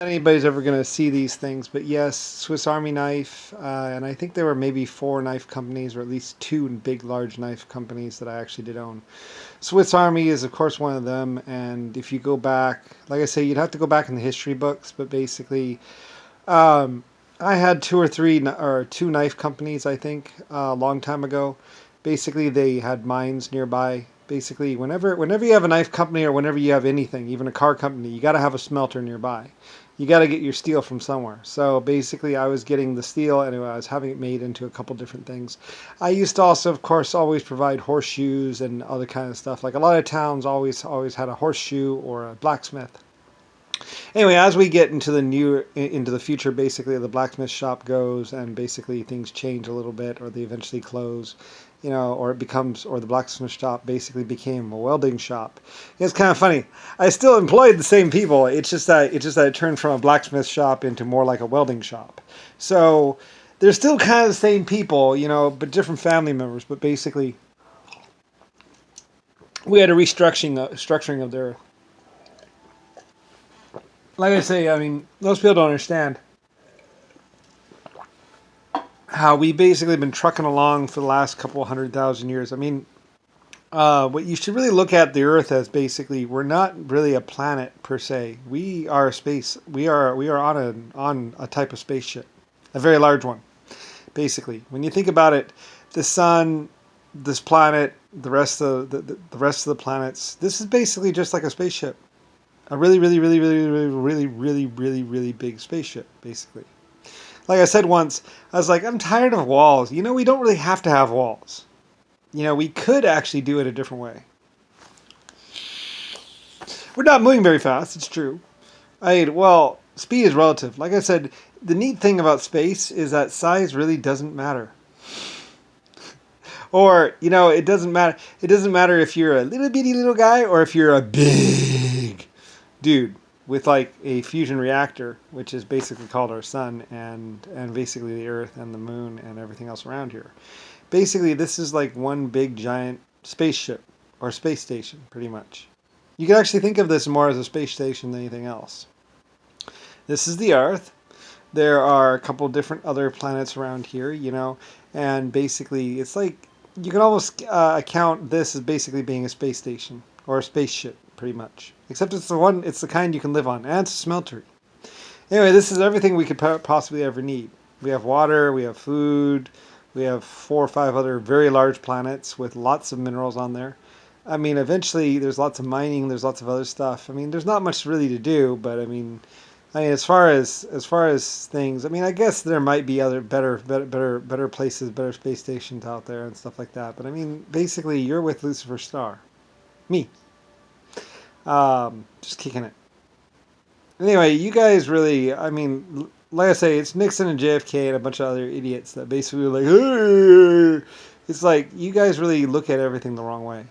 Anybody's ever going to see these things, but yes, Swiss Army knife, and I think there were maybe four knife companies, or at least two big, large knife companies that I actually did own. Swiss Army is, of course, one of them, and if you go back, like I say, you'd have to go back in the history books, but basically, um, I had two or three, or two knife companies, I think, a long time ago. Basically, they had mines nearby. Basically, whenever you have a knife company or whenever you have anything, even a car company, you got to have a smelter nearby. You got to get your steel from somewhere. So basically, I was getting the steel and I was having it made into a couple different things. I used to also, of course, always provide horseshoes and other kind of stuff. Like a lot of towns always had a horseshoe or a blacksmith. Anyway, as we get into the future, basically the blacksmith shop goes, and basically things change a little bit, or they eventually close, or it becomes, or the blacksmith shop basically became a welding shop. It's kind of funny. I still employed the same people. It's just that it turned from a blacksmith shop into more like a welding shop. So they're still kind of the same people, but different family members. But basically, we had a structuring of their. Like I say, I mean, most people don't understand how we basically been trucking along for the last couple 100,000 years. I mean, what you should really look at the Earth as basically we're not really a planet per se. We are space. We are on a type of spaceship, a very large one. Basically, when you think about it, the sun, this planet, the rest of the planets. This is basically just like a spaceship, a really really really really really really really really really big spaceship, basically. Like I said once, I was like, I'm tired of walls. We don't really have to have walls. We could actually do it a different way. We're not moving very fast, it's true. Well, speed is relative. Like I said, the neat thing about space is that size really doesn't matter. Or, it doesn't matter. It doesn't matter if you're a little bitty little guy or if you're a big dude with like a fusion reactor, which is basically called our sun and basically the Earth and the moon and everything else around here. Basically, this is like one big giant spaceship or space station, pretty much. You can actually think of this more as a space station than anything else. This is the Earth. There are a couple different other planets around here, and basically, it's like you can almost account this as basically being a space station or a spaceship, pretty much. Except it's the kind you can live on, and it's a smelter. Anyway, this is everything we could possibly ever need. We have water, we have food, we have four or five other very large planets with lots of minerals on there. I mean, eventually there's lots of mining, there's lots of other stuff. I mean, there's not much really to do, but I mean, as far as things, I mean, I guess there might be other better places, better space stations out there and stuff like that. But I mean, basically, you're with Lucifer Star, me, just kicking it. Anyway, you guys really, I mean, like I say, it's Nixon and JFK and a bunch of other idiots that basically are like, hey! It's like you guys really look at everything the wrong way.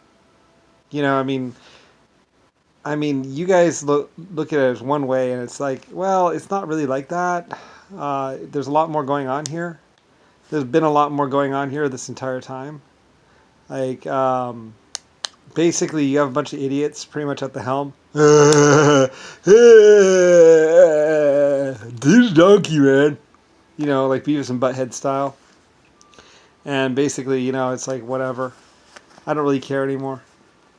I mean, you guys look at it as one way, and it's like, well, it's not really like that. There's a lot more going on here. There's been a lot more going on here this entire time. Like, basically, you have a bunch of idiots pretty much at the helm. This donkey, man. Like Beavis and Butthead style. And basically, it's like, whatever. I don't really care anymore.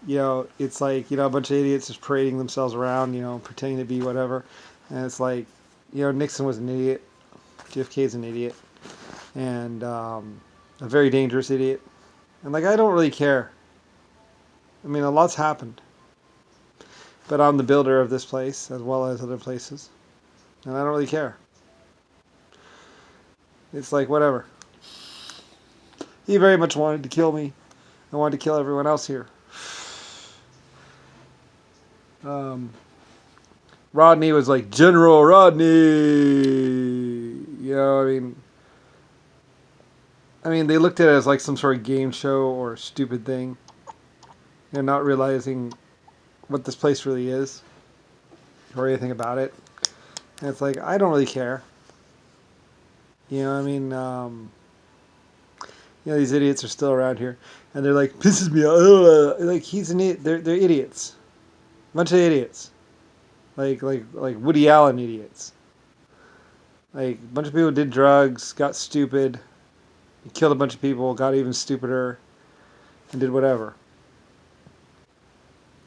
It's like, a bunch of idiots just parading themselves around, pretending to be whatever. And it's like, Nixon was an idiot. JFK is an idiot. And a very dangerous idiot. And, like, I don't really care. I mean, a lot's happened. But I'm the builder of this place, as well as other places. And I don't really care. It's like, whatever. He very much wanted to kill me. I wanted to kill everyone else here. Rodney was like, General Rodney. I mean, they looked at it as like some sort of game show or stupid thing, not realizing what this place really is or anything about it. And it's like, I don't really care. These idiots are still around here, and they're like, pisses me off. Like, he's an idiot. They're idiots. Bunch of idiots. like Woody Allen idiots. Like a bunch of people did drugs, got stupid, killed a bunch of people, got even stupider, and did whatever.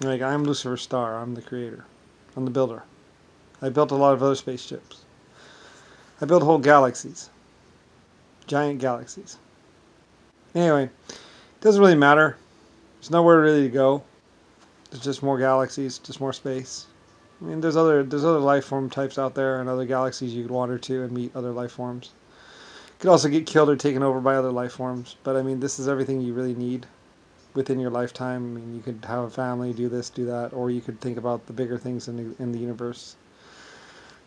Like I'm Lucifer Star. I'm the creator. I'm the builder. I built a lot of other spaceships. I built whole galaxies. Giant galaxies. Anyway, it doesn't really matter. There's nowhere really to go. There's just more galaxies, just more space. I mean, there's other life form types out there and other galaxies you could wander to and meet other life forms. You could also get killed or taken over by other life forms. But I mean, this is everything you really need within your lifetime. I mean, you could have a family, do this, do that, or you could think about the bigger things in the universe.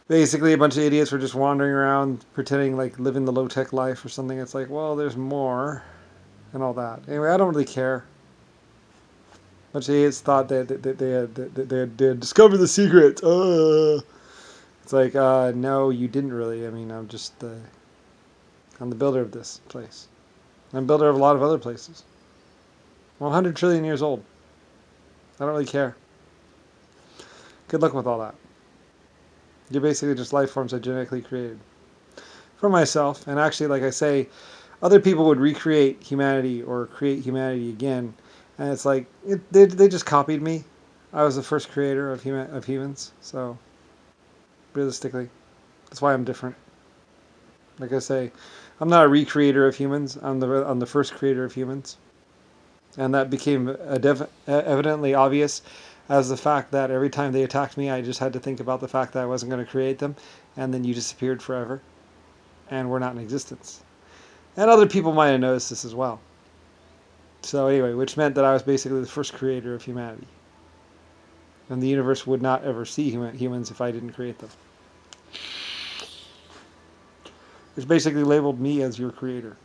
Basically, a bunch of idiots were just wandering around pretending like living the low-tech life or something. It's like, well, there's more and all that. Anyway, I don't really care. A bunch of idiots thought they had discovered the secret. It's like, no, you didn't really. I mean, I'm the builder of this place. I'm builder of a lot of other places. I'm 100 trillion years old. I don't really care. Good luck with all that. You're basically just life forms I genetically created for myself. And actually, like I say, other people would recreate humanity or create humanity again. And it's like, they just copied me. I was the first creator of humans. So, realistically, that's why I'm different. Like I say, I'm not a recreator of humans. I'm the first creator of humans. And that became evidently obvious as the fact that every time they attacked me, I just had to think about the fact that I wasn't going to create them, and then you disappeared forever, and were not in existence. And other people might have noticed this as well. So anyway, which meant that I was basically the first creator of humanity. And the universe would not ever see humans if I didn't create them. Which basically labeled me as your creator.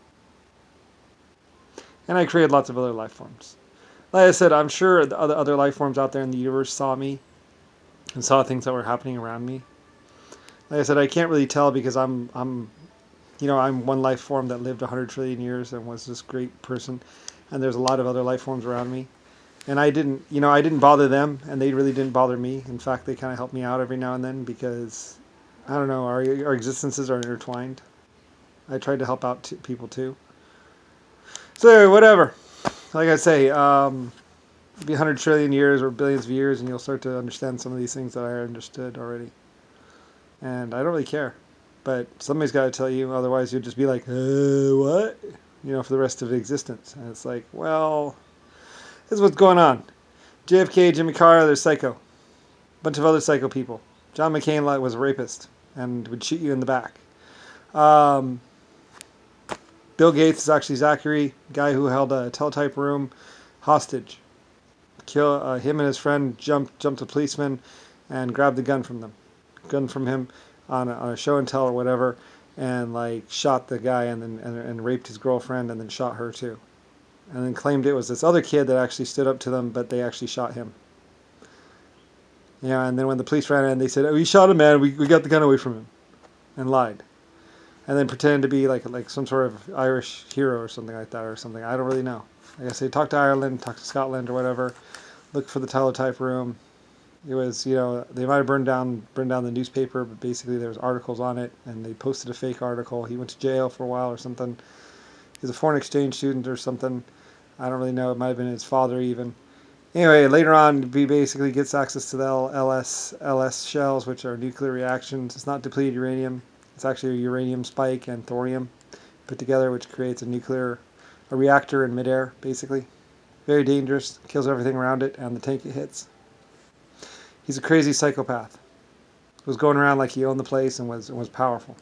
And I created lots of other life forms. Like I said, I'm sure the other life forms out there in the universe saw me and saw things that were happening around me. Like I said, I can't really tell because I'm one life form that lived 100 trillion years and was this great person, and there's a lot of other life forms around me. And I didn't bother them, and they really didn't bother me. In fact, they kind of help me out every now and then because, I don't know, our existences are intertwined. I tried to help out people too. So whatever. Like I say, be 100 trillion years or billions of years, and you'll start to understand some of these things that I understood already. And I don't really care. But somebody's got to tell you, otherwise you'll just be like, what? For the rest of existence. And it's like, well, this is what's going on. JFK, Jimmy Carter, they're psycho. A bunch of other psycho people. John McCain was a rapist and would shoot you in the back. Bill Gates is actually Zachary, guy who held a teletype room hostage. Him and his friend jumped a policeman and grabbed the gun from him on a show and tell or whatever, and shot the guy and raped his girlfriend and then shot her too, and then claimed it was this other kid that actually stood up to them, but they actually shot him. And then when the police ran in, they said, "Oh, we shot him, man. We got the gun away from him," and lied. And then pretended to be like some sort of Irish hero or something like that or something. I don't really know. Like I say, talk to Ireland, talk to Scotland or whatever. Look for the teletype room. It was, they might have burned down the newspaper, but basically there was articles on it, and they posted a fake article. He went to jail for a while or something. He's a foreign exchange student or something. I don't really know. It might have been his father even. Anyway, later on, he basically gets access to the LS shells, which are nuclear reactions. It's not depleted uranium. It's actually a uranium spike and thorium put together, which creates a reactor in midair, basically. Very dangerous, kills everything around it, and the tank it hits. He's a crazy psychopath. Was going around like he owned the place and was powerful.